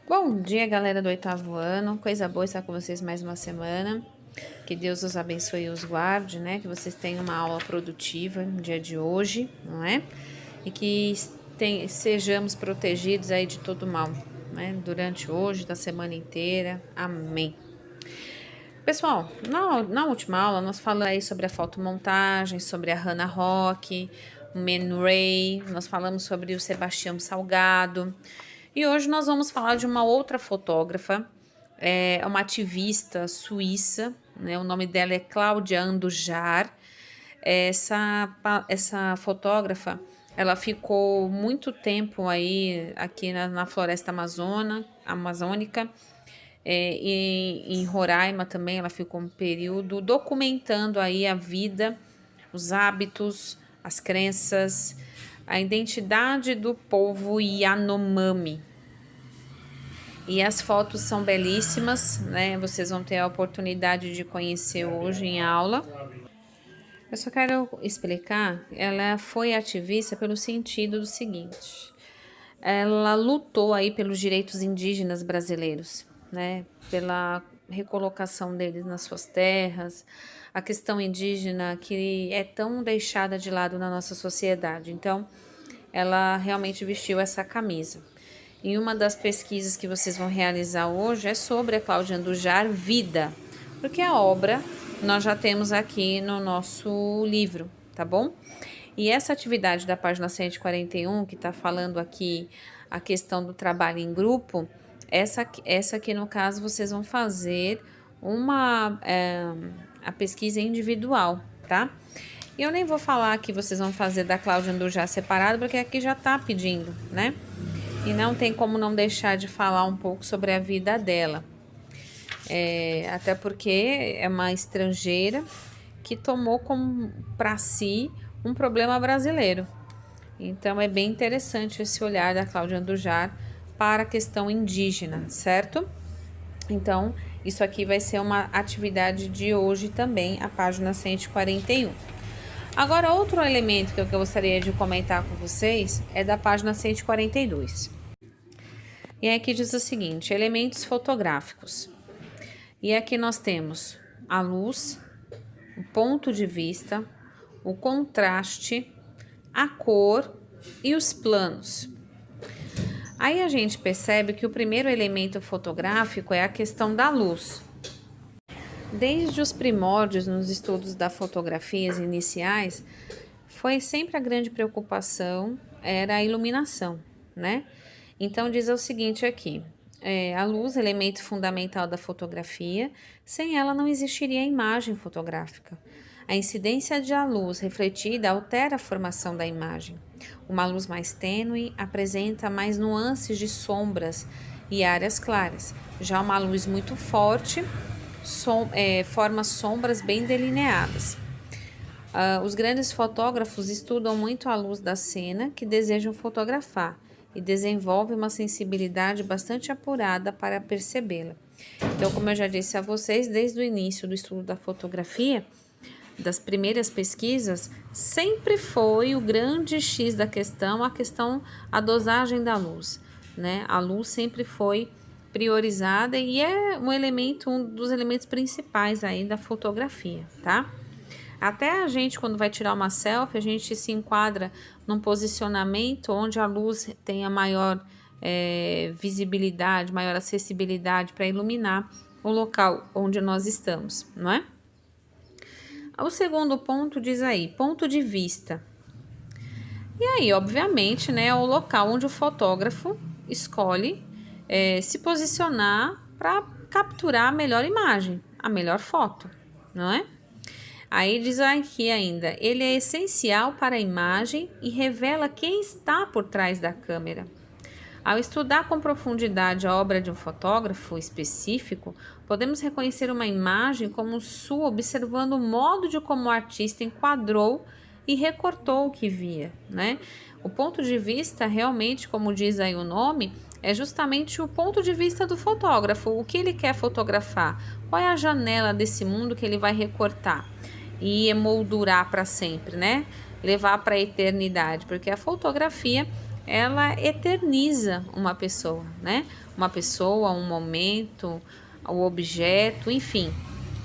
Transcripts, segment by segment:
Bom dia, galera do oitavo ano. Coisa boa estar com vocês mais uma semana. Que Deus os abençoe e os guarde, né? Que vocês tenham uma aula produtiva no dia de hoje, não é? E que sejamos protegidos aí de todo mal, né? Durante hoje, da semana inteira. Amém. Pessoal, na última aula nós falamos aí sobre a fotomontagem, sobre a Hannah Rock, o Man Ray, nós falamos sobre o Sebastião Salgado. E hoje nós vamos falar de uma outra fotógrafa, uma ativista suíça, né? O nome dela é Cláudia Andujar. Essa fotógrafa, ela ficou muito tempo aí aqui na floresta amazônica, e em Roraima também ela ficou um período documentando aí a vida, os hábitos, as crenças, a identidade do povo Yanomami. E as fotos são belíssimas, né? Vocês vão ter a oportunidade de conhecer hoje em aula. Eu só quero explicar, ela foi ativista pelo sentido do seguinte: ela lutou aí pelos direitos indígenas brasileiros, né? Pela recolocação deles nas suas terras, a questão indígena que é tão deixada de lado na nossa sociedade. Então, ela realmente vestiu essa camisa. E uma das pesquisas que vocês vão realizar hoje é sobre a Cláudia Andujar Vida, porque a obra nós já temos aqui no nosso livro, tá bom? E essa atividade da página 141, que está falando aqui a questão do trabalho em grupo, essa aqui no caso vocês vão fazer a pesquisa individual, tá? E eu nem vou falar que vocês vão fazer da Cláudia Andujar separado, porque aqui já tá pedindo, né? E não tem como não deixar de falar um pouco sobre a vida dela. Até porque é uma estrangeira que tomou para si um problema brasileiro. Então é bem interessante esse olhar da Cláudia Andujar para a questão indígena, certo? Então, isso aqui vai ser uma atividade de hoje também, a página 141. Agora, outro elemento que eu gostaria de comentar com vocês é da página 142. E aqui diz o seguinte: elementos fotográficos. E aqui nós temos a luz, o ponto de vista, o contraste, a cor e os planos. Aí a gente percebe que o primeiro elemento fotográfico é a questão da luz. Desde os primórdios nos estudos da fotografias iniciais, foi sempre a grande preocupação era a iluminação, né? Então diz o seguinte aqui: a luz, elemento fundamental da fotografia, sem ela não existiria a imagem fotográfica. A incidência da luz refletida altera a formação da imagem. Uma luz mais tênue apresenta mais nuances de sombras e áreas claras. Já uma luz muito forte forma sombras bem delineadas. Os grandes fotógrafos estudam muito a luz da cena que desejam fotografar e desenvolvem uma sensibilidade bastante apurada para percebê-la. Então, como eu já disse a vocês, desde o início do estudo da fotografia, das primeiras pesquisas, sempre foi o grande X da questão, a dosagem da luz, né? A luz sempre foi priorizada e é um dos elementos principais aí da fotografia, tá? Até a gente, quando vai tirar uma selfie, a gente se enquadra num posicionamento onde a luz tenha maior visibilidade, maior acessibilidade para iluminar o local onde nós estamos, não é? O segundo ponto diz aí, ponto de vista. E aí, obviamente, né, é o local onde o fotógrafo escolhe se posicionar para capturar a melhor imagem, a melhor foto, não é? Aí diz aqui ainda, ele é essencial para a imagem e revela quem está por trás da câmera. Ao estudar com profundidade a obra de um fotógrafo específico, podemos reconhecer uma imagem como sua observando o modo de como o artista enquadrou e recortou o que via, né? O ponto de vista realmente, como diz aí o nome, é justamente o ponto de vista do fotógrafo, o que ele quer fotografar, qual é a janela desse mundo que ele vai recortar e emoldurar para sempre, né? Levar para a eternidade, porque a fotografia ela eterniza uma pessoa, né? Uma pessoa, um momento, o objeto, enfim,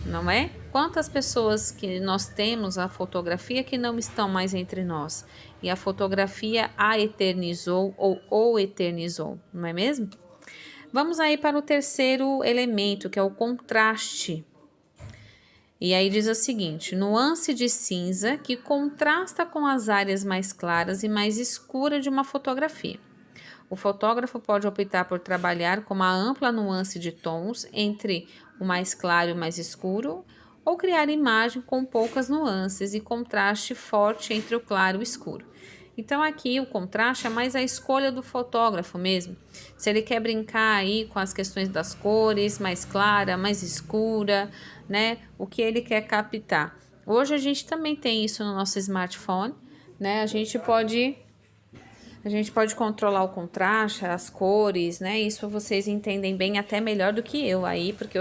não é? Quantas pessoas que nós temos a fotografia que não estão mais entre nós e a fotografia a eternizou ou o eternizou, não é mesmo? Vamos aí para o terceiro elemento, que é o contraste. E aí diz o seguinte: nuance de cinza que contrasta com as áreas mais claras e mais escuras de uma fotografia. O fotógrafo pode optar por trabalhar com uma ampla nuance de tons entre o mais claro e o mais escuro, ou criar imagem com poucas nuances e contraste forte entre o claro e o escuro. Então aqui o contraste é mais a escolha do fotógrafo mesmo. Se ele quer brincar aí com as questões das cores, mais clara, mais escura, né? O que ele quer captar. Hoje a gente também tem isso no nosso smartphone, né? A gente pode controlar o contraste, as cores, né? Isso vocês entendem bem até melhor do que eu aí, porque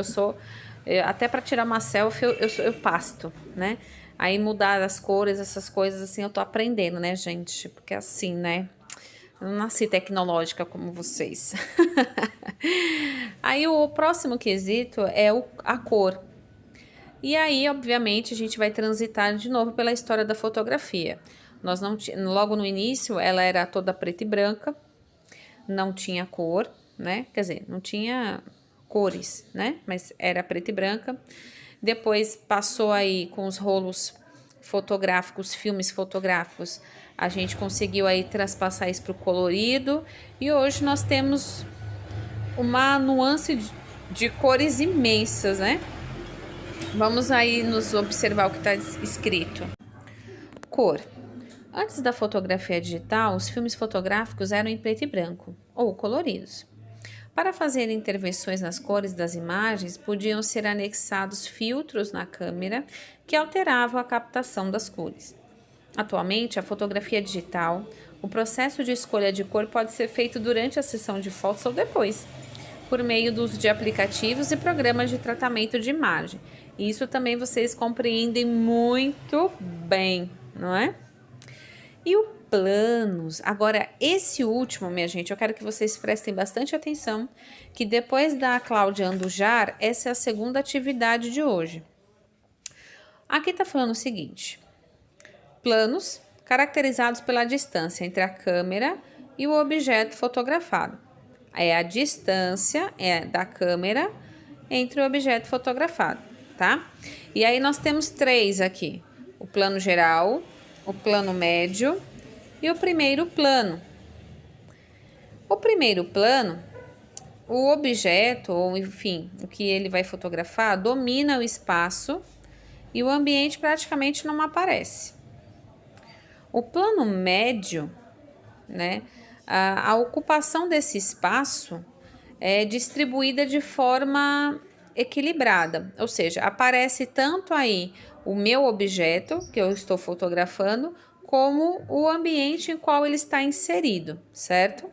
até para tirar uma selfie eu pasto, né? Aí mudar as cores, essas coisas assim, eu tô aprendendo, né, gente? Porque assim, né? Eu não nasci tecnológica como vocês. Aí o próximo quesito é a cor. E aí, obviamente, a gente vai transitar de novo pela história da fotografia. Nós não logo no início, ela era toda preta e branca, não tinha cor, né? Quer dizer, não tinha cores, né? Mas era preta e branca. Depois passou aí com os rolos fotográficos, filmes fotográficos, a gente conseguiu aí transpassar isso para o colorido. E hoje nós temos uma nuance de cores imensas, né? Vamos aí nos observar o que está escrito. Cor. Antes da fotografia digital, os filmes fotográficos eram em preto e branco, ou coloridos. Para fazer intervenções nas cores das imagens, podiam ser anexados filtros na câmera que alteravam a captação das cores. Atualmente, a fotografia digital, o processo de escolha de cor pode ser feito durante a sessão de fotos ou depois, por meio do uso de aplicativos e programas de tratamento de imagem. Isso também vocês compreendem muito bem, não é? E o planos. Agora, esse último, minha gente, eu quero que vocês prestem bastante atenção, que depois da Cláudia Andujar, essa é a segunda atividade de hoje. Aqui tá falando o seguinte: planos caracterizados pela distância entre a câmera e o objeto fotografado. É a distância da câmera entre o objeto fotografado, tá? E aí nós temos três aqui: o plano geral, o plano médio e o primeiro plano. O primeiro plano, o objeto, ou enfim, o que ele vai fotografar, domina o espaço e o ambiente praticamente não aparece. O plano médio, né, a ocupação desse espaço é distribuída de forma equilibrada, ou seja, aparece tanto aí o meu objeto que eu estou fotografando, como o ambiente em qual ele está inserido, certo?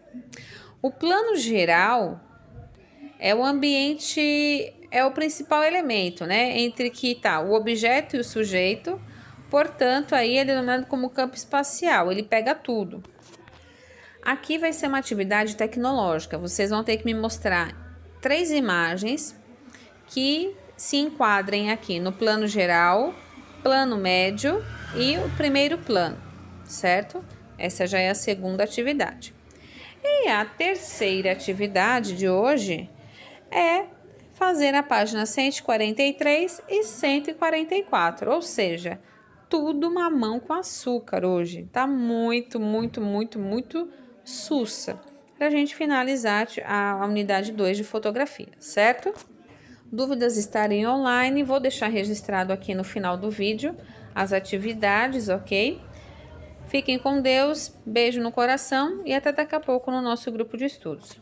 O plano geral é o ambiente, é o principal elemento, né? Entre que tá o objeto e o sujeito, portanto, aí é denominado como campo espacial, ele pega tudo. Aqui vai ser uma atividade tecnológica, vocês vão ter que me mostrar 3 imagens que se enquadrem aqui no plano geral, plano médio e o primeiro plano, certo? Essa já é a segunda atividade. E a terceira atividade de hoje é fazer a página 143 e 144, ou seja, tudo mamão com açúcar hoje. Tá muito sussa para a gente finalizar a unidade 2 de fotografia, certo? Dúvidas estarem online, vou deixar registrado aqui no final do vídeo as atividades, ok? Fiquem com Deus, beijo no coração e até daqui a pouco no nosso grupo de estudos.